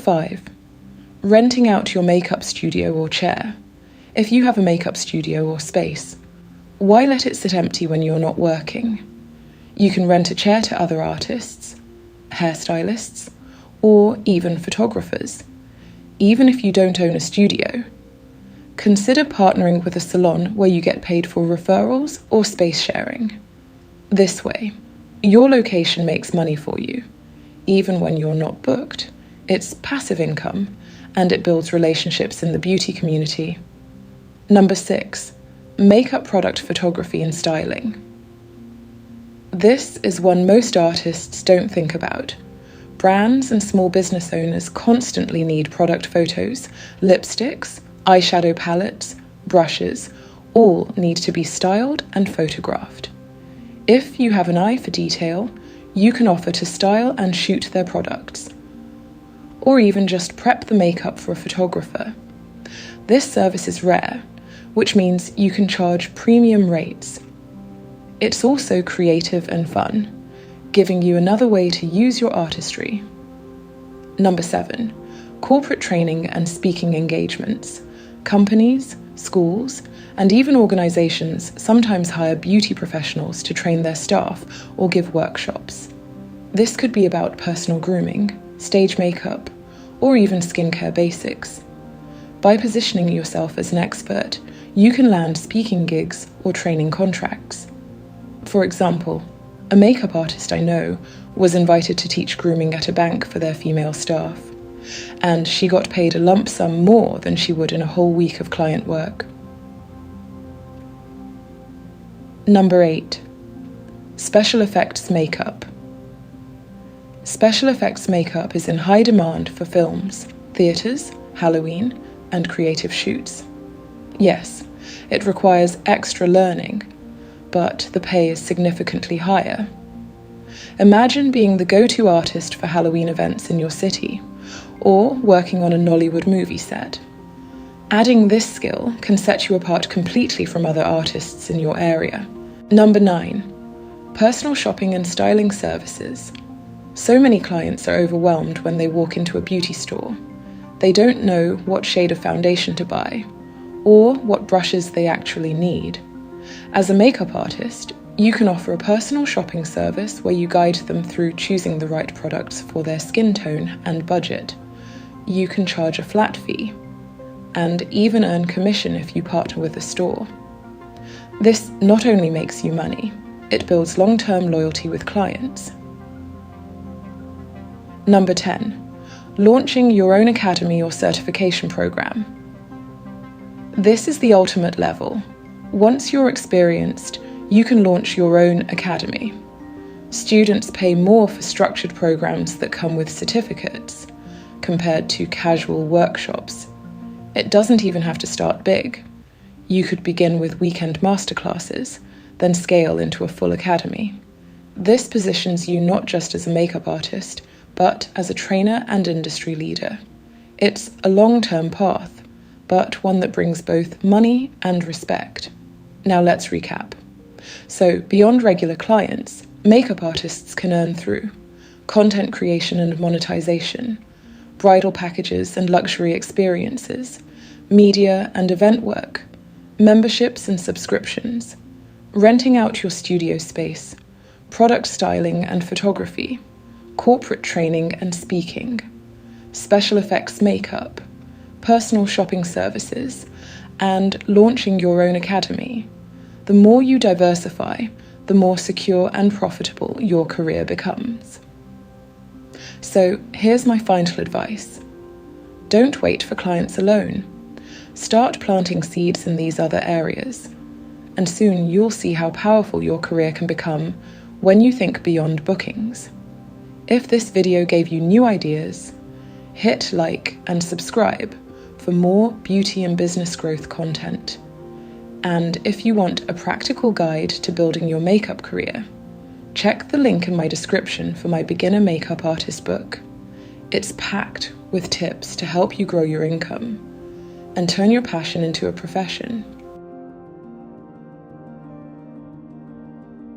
5. Renting out your makeup studio or chair. If you have a makeup studio or space, why let it sit empty when you're not working? You can rent a chair to other artists, hairstylists, or even photographers. Even if you don't own a studio, consider partnering with a salon where you get paid for referrals or space sharing. This way, your location makes money for you, even when you're not booked. It's passive income, and it builds relationships in the beauty community. Number 6, makeup product photography and styling. This is one most artists don't think about. Brands and small business owners constantly need product photos, lipsticks, eyeshadow palettes, brushes, all need to be styled and photographed. If you have an eye for detail, you can offer to style and shoot their products, or even just prep the makeup for a photographer. This service is rare, which means you can charge premium rates. It's also creative and fun, giving you another way to use your artistry. Number 7, corporate training and speaking engagements. Companies, schools, and even organizations sometimes hire beauty professionals to train their staff or give workshops. This could be about personal grooming, stage makeup, or even skincare basics. By positioning yourself as an expert, you can land speaking gigs or training contracts. For example, a makeup artist I know was invited to teach grooming at a bank for their female staff, and she got paid a lump sum more than she would in a whole week of client work. Number 8, special effects makeup. Special effects makeup is in high demand for films, theatres, Halloween, and creative shoots. Yes, it requires extra learning, but the pay is significantly higher. Imagine being the go-to artist for Halloween events in your city, or working on a Nollywood movie set. Adding this skill can set you apart completely from other artists in your area. Number 9, personal shopping and styling services. So many clients are overwhelmed when they walk into a beauty store. They don't know what shade of foundation to buy, or what brushes they actually need. As a makeup artist, you can offer a personal shopping service where you guide them through choosing the right products for their skin tone and budget. You can charge a flat fee, and even earn commission if you partner with a store. This not only makes you money, it builds long-term loyalty with clients. Number 10, launching your own academy or certification program. This is the ultimate level. Once you're experienced, you can launch your own academy. Students pay more for structured programs that come with certificates, compared to casual workshops. It doesn't even have to start big. You could begin with weekend masterclasses, then scale into a full academy. This positions you not just as a makeup artist, but as a trainer and industry leader. It's a long-term path, but one that brings both money and respect. Now let's recap. So, beyond regular clients, makeup artists can earn through content creation and monetization, bridal packages and luxury experiences, media and event work, memberships and subscriptions, renting out your studio space, product styling and photography, corporate training and speaking, special effects makeup, personal shopping services, and launching your own academy. The more you diversify, the more secure and profitable your career becomes. So here's my final advice. Don't wait for clients alone. Start planting seeds in these other areas, and soon you'll see how powerful your career can become when you think beyond bookings. If this video gave you new ideas, hit like and subscribe for more beauty and business growth content. And if you want a practical guide to building your makeup career, check the link in my description for my beginner makeup artist book. It's packed with tips to help you grow your income and turn your passion into a profession.